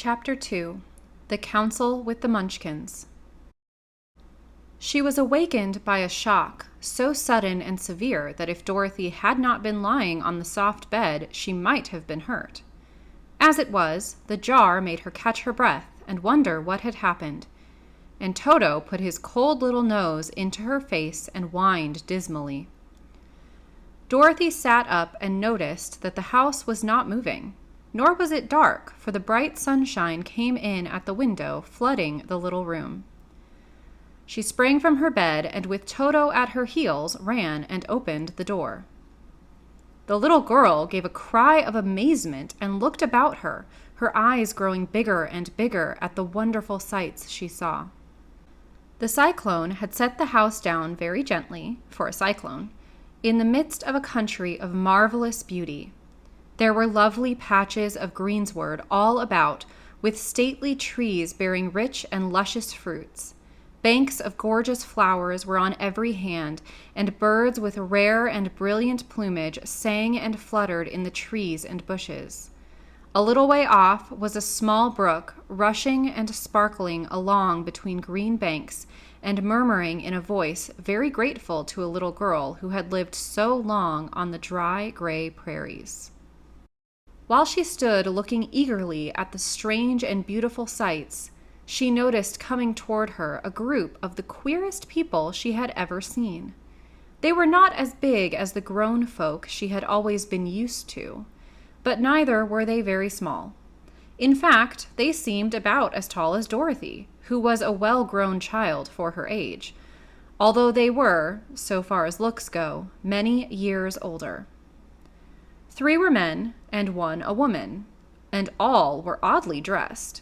Chapter 2. The Council with the Munchkins. She was awakened by a shock so sudden and severe that if Dorothy had not been lying on the soft bed, she might have been hurt. As it was, the jar made her catch her breath and wonder what had happened, and Toto put his cold little nose into her face and whined dismally. Dorothy sat up and noticed that the house was not moving. Nor was it dark, for the bright sunshine came in at the window, flooding the little room. She sprang from her bed and with Toto at her heels ran and opened the door. The little girl gave a cry of amazement and looked about her, her eyes growing bigger and bigger at the wonderful sights she saw. The cyclone had set the house down very gently, for a cyclone, in the midst of a country of marvelous beauty. There were lovely patches of greensward all about, with stately trees bearing rich and luscious fruits. Banks of gorgeous flowers were on every hand, and birds with rare and brilliant plumage sang and fluttered in the trees and bushes. A little way off was a small brook, rushing and sparkling along between green banks, and murmuring in a voice very grateful to a little girl who had lived so long on the dry, gray prairies. While she stood looking eagerly at the strange and beautiful sights, she noticed coming toward her a group of the queerest people she had ever seen. They were not as big as the grown folk she had always been used to, but neither were they very small. In fact, they seemed about as tall as Dorothy, who was a well-grown child for her age, although they were, so far as looks go, many years older. 3 were men and 1 a woman, and all were oddly dressed.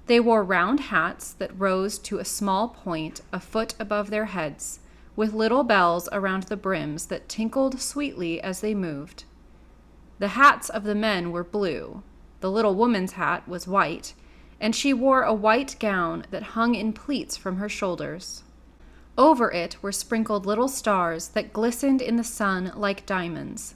They wore round hats that rose to a small point a foot above their heads, with little bells around the brims that tinkled sweetly as they moved. The hats of the men were blue, the little woman's hat was white, and she wore a white gown that hung in pleats from her shoulders. Over it were sprinkled little stars that glistened in the sun like diamonds.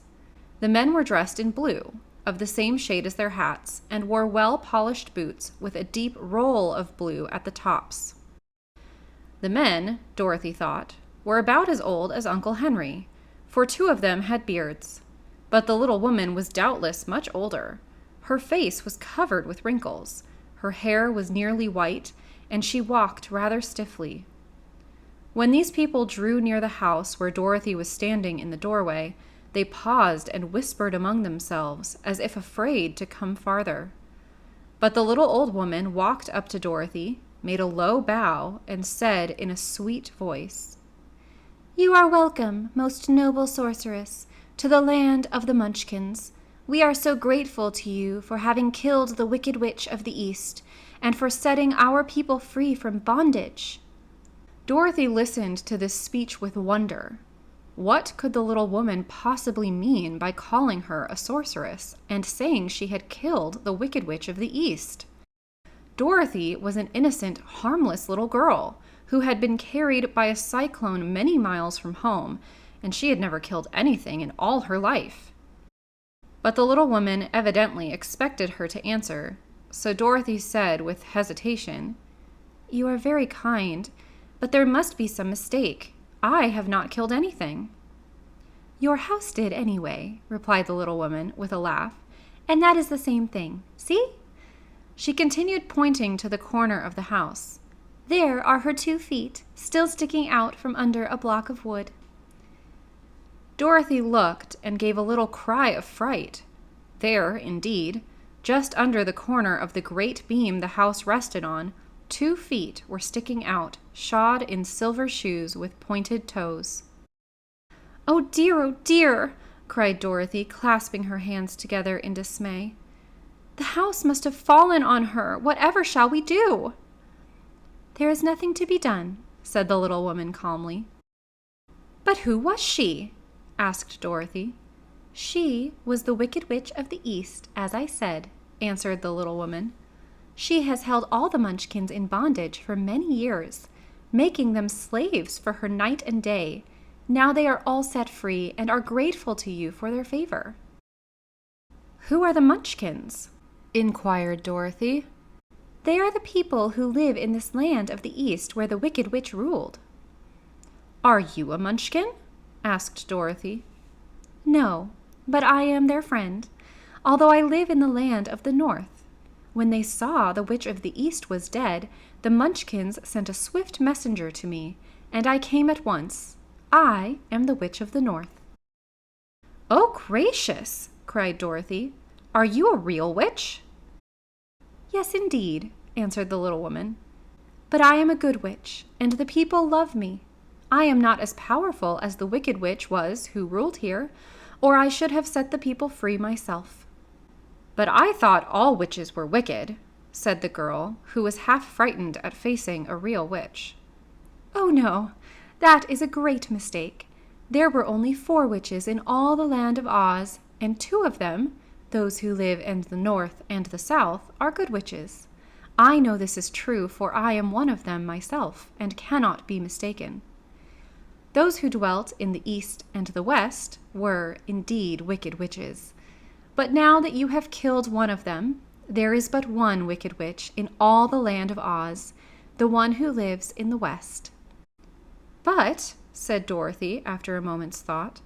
The men were dressed in blue, of the same shade as their hats, and wore well-polished boots with a deep roll of blue at the tops. The men, Dorothy thought, were about as old as Uncle Henry, for 2 of them had beards. But the little woman was doubtless much older. Her face was covered with wrinkles, her hair was nearly white, and she walked rather stiffly. When these people drew near the house where Dorothy was standing in the doorway, they paused and whispered among themselves, as if afraid to come farther. But the little old woman walked up to Dorothy, made a low bow, and said in a sweet voice, "You are welcome, most noble sorceress, to the land of the Munchkins. We are so grateful to you for having killed the Wicked Witch of the East, and for setting our people free from bondage." Dorothy listened to this speech with wonder. What could the little woman possibly mean by calling her a sorceress and saying she had killed the Wicked Witch of the East? Dorothy was an innocent, harmless little girl who had been carried by a cyclone many miles from home, and she had never killed anything in all her life. But the little woman evidently expected her to answer, so Dorothy said with hesitation, "You are very kind, but there must be some mistake. I have not killed anything." "Your house did anyway," replied the little woman with a laugh, "and that is the same thing. See?" She continued pointing to the corner of the house. "There are her 2 feet, still sticking out from under a block of wood." Dorothy looked and gave a little cry of fright. There, indeed, just under the corner of the great beam the house rested on, 2 feet were sticking out, shod in silver shoes with pointed toes. Oh dear," cried Dorothy, clasping her hands together in dismay. "The house must have fallen on her. Whatever shall we do?" "There is nothing to be done," said the little woman calmly. "But who was she?" asked Dorothy. "She was the Wicked Witch of the East, as I said," answered the little woman. "She has held all the Munchkins in bondage for many years, making them slaves for her night and day. Now they are all set free and are grateful to you for their favor." "Who are the Munchkins?" inquired Dorothy. They are the people who live in this land of the East where the Wicked Witch ruled." "Are you a Munchkin?" asked Dorothy. "No, but I am their friend, although I live in the land of the North. When they saw the Witch of the East was dead, the Munchkins sent a swift messenger to me, and I came at once. I am the Witch of the North." "Oh, gracious!" cried Dorothy. "Are you a real witch?" "Yes, indeed," answered the little woman. "But I am a good witch, and the people love me. I am not as powerful as the Wicked Witch was who ruled here, or I should have set the people free myself." "But I thought all witches were wicked," said the girl, who was half frightened at facing a real witch. "Oh, no, that is a great mistake. There were only 4 witches in all the land of Oz, and 2 of them, those who live in the North and the South, are good witches. I know this is true, for I am one of them myself, and cannot be mistaken. Those who dwelt in the East and the West were, indeed, wicked witches. But now that you have killed one of them, there is but one wicked witch in all the land of Oz, the one who lives in the West." "But," said Dorothy after a moment's thought,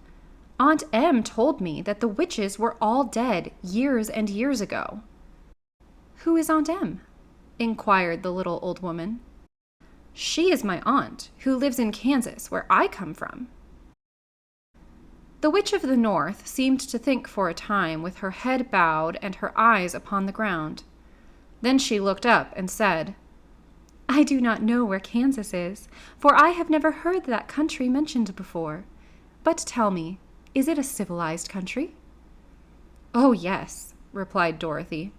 "Aunt Em told me that the witches were all dead years and years ago." "Who is Aunt Em?" inquired the little old woman. "She is my aunt, who lives in Kansas, where I come from." The Witch of the North seemed to think for a time with her head bowed and her eyes upon the ground. Then she looked up and said, "I do not know where Kansas is, for I have never heard that country mentioned before. But tell me, is it a civilized country?" "Oh, yes," replied Dorothy.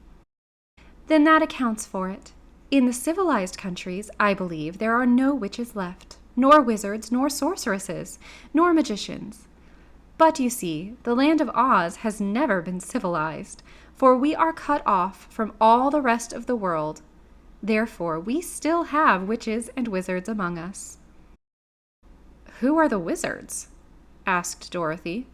"Then that accounts for it. In the civilized countries, I believe, there are no witches left, nor wizards, nor sorceresses, nor magicians. But you see, the land of Oz has never been civilized, for we are cut off from all the rest of the world. Therefore, we still have witches and wizards among us." "Who are the wizards?" asked Dorothy.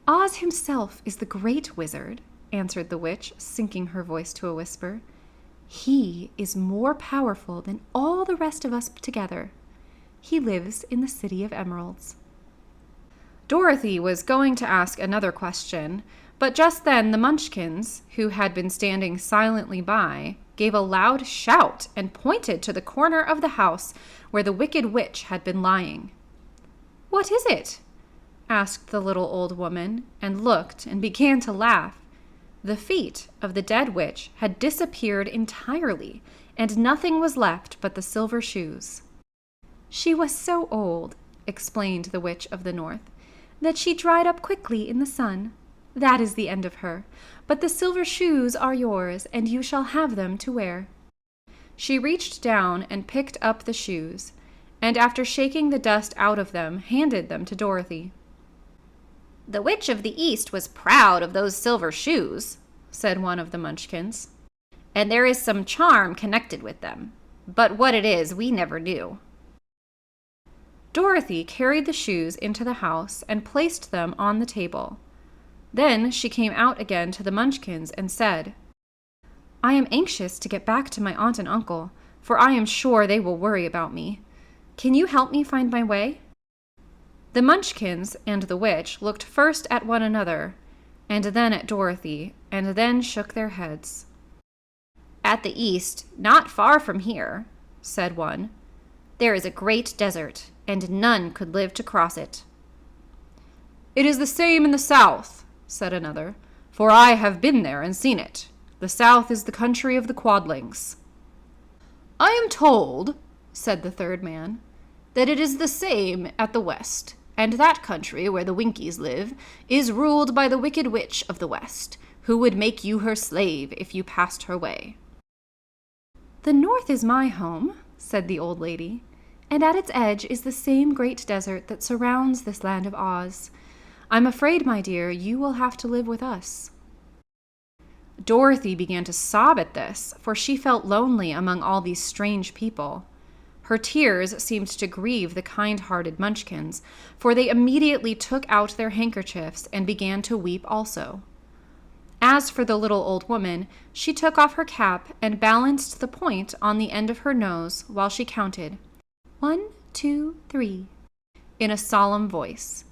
"Oz himself is the great wizard," answered the witch, sinking her voice to a whisper. "He is more powerful than all the rest of us together. He lives in the City of Emeralds." Dorothy was going to ask another question, but just then the Munchkins, who had been standing silently by, gave a loud shout and pointed to the corner of the house where the Wicked Witch had been lying. "What is it?" asked the little old woman, and looked and began to laugh. The feet of the dead witch had disappeared entirely, and nothing was left but the silver shoes. "She was so old," explained the Witch of the North, "that she dried up quickly in the sun. That is the end of her, but the silver shoes are yours, and you shall have them to wear." She reached down and picked up the shoes, and after shaking the dust out of them, handed them to Dorothy. "The Witch of the East was proud of those silver shoes," said one of the Munchkins, "and there is some charm connected with them, but what it is we never knew." Dorothy carried the shoes into the house and placed them on the table. Then she came out again to the Munchkins and said, "I am anxious to get back to my aunt and uncle, for I am sure they will worry about me. Can you help me find my way?" The Munchkins and the witch looked first at one another, and then at Dorothy, and then shook their heads. "At the east, not far from here," said one, "there is a great desert, and none could live to cross it." "It is the same in the south," said another, "for I have been there and seen it. The south is the country of the Quadlings." "I am told," said the third man, "that it is the same at the west, and that country where the Winkies live is ruled by the Wicked Witch of the West, who would make you her slave if you passed her way." "The north is my home," said the old lady, "and at its edge is the same great desert that surrounds this land of Oz. I'm afraid, my dear, you will have to live with us." Dorothy began to sob at this, for she felt lonely among all these strange people. Her tears seemed to grieve the kind-hearted Munchkins, for they immediately took out their handkerchiefs and began to weep also. As for the little old woman, she took off her cap and balanced the point on the end of her nose while she counted, 1, 2, 3, in a solemn voice.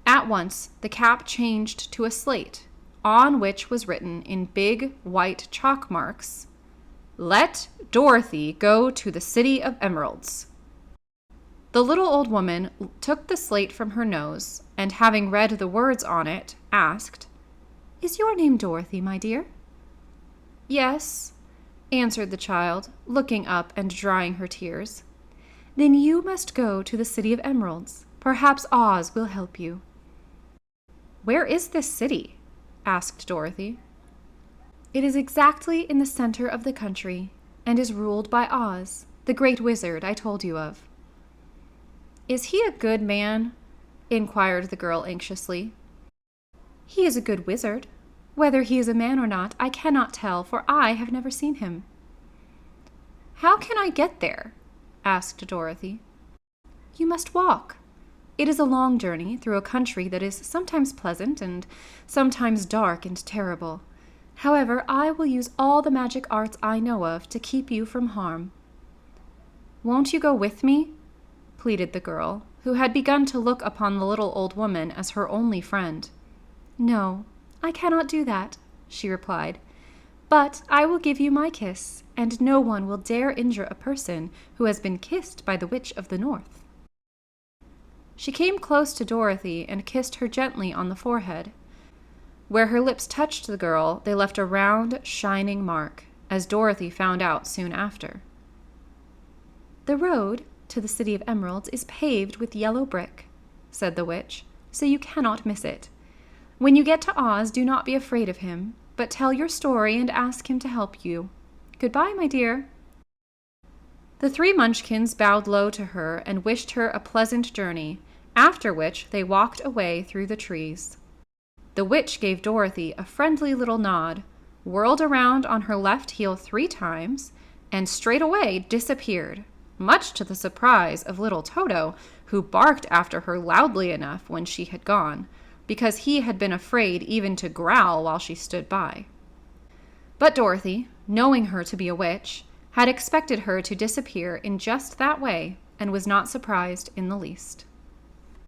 At once the cap changed to a slate, on which was written in big white chalk marks, "Let Dorothy go to the City of Emeralds." The little old woman took the slate from her nose, and having read the words on it, asked, "Is your name Dorothy, my dear?" "Yes," answered the child, looking up and drying her tears. "Then you must go to the City of Emeralds. Perhaps Oz will help you." "Where is this city?" asked Dorothy. "It is exactly in the center of the country, and is ruled by Oz, the great wizard I told you of." "Is he a good man?" inquired the girl anxiously. "He is a good wizard. Whether he is a man or not, I cannot tell, for I have never seen him." "How can I get there?" asked Dorothy. "You must walk. It is a long journey through a country that is sometimes pleasant and sometimes dark and terrible. However, I will use all the magic arts I know of to keep you from harm." "Won't you go with me?" pleaded the girl, who had begun to look upon the little old woman as her only friend. "No, I cannot do that," she replied. "But I will give you my kiss, and no one will dare injure a person who has been kissed by the Witch of the North." She came close to Dorothy and kissed her gently on the forehead. Where her lips touched the girl, they left a round, shining mark, as Dorothy found out soon after. "The road to the City of Emeralds is paved with yellow brick," said the witch, "so you cannot miss it. When you get to Oz, do not be afraid of him, but tell your story and ask him to help you. Goodbye, my dear." The three Munchkins bowed low to her and wished her a pleasant journey, after which they walked away through the trees. The witch gave Dorothy a friendly little nod, whirled around on her left heel 3 times, and straightway disappeared, much to the surprise of little Toto, who barked after her loudly enough when she had gone, because he had been afraid even to growl while she stood by. But Dorothy, knowing her to be a witch, had expected her to disappear in just that way and was not surprised in the least.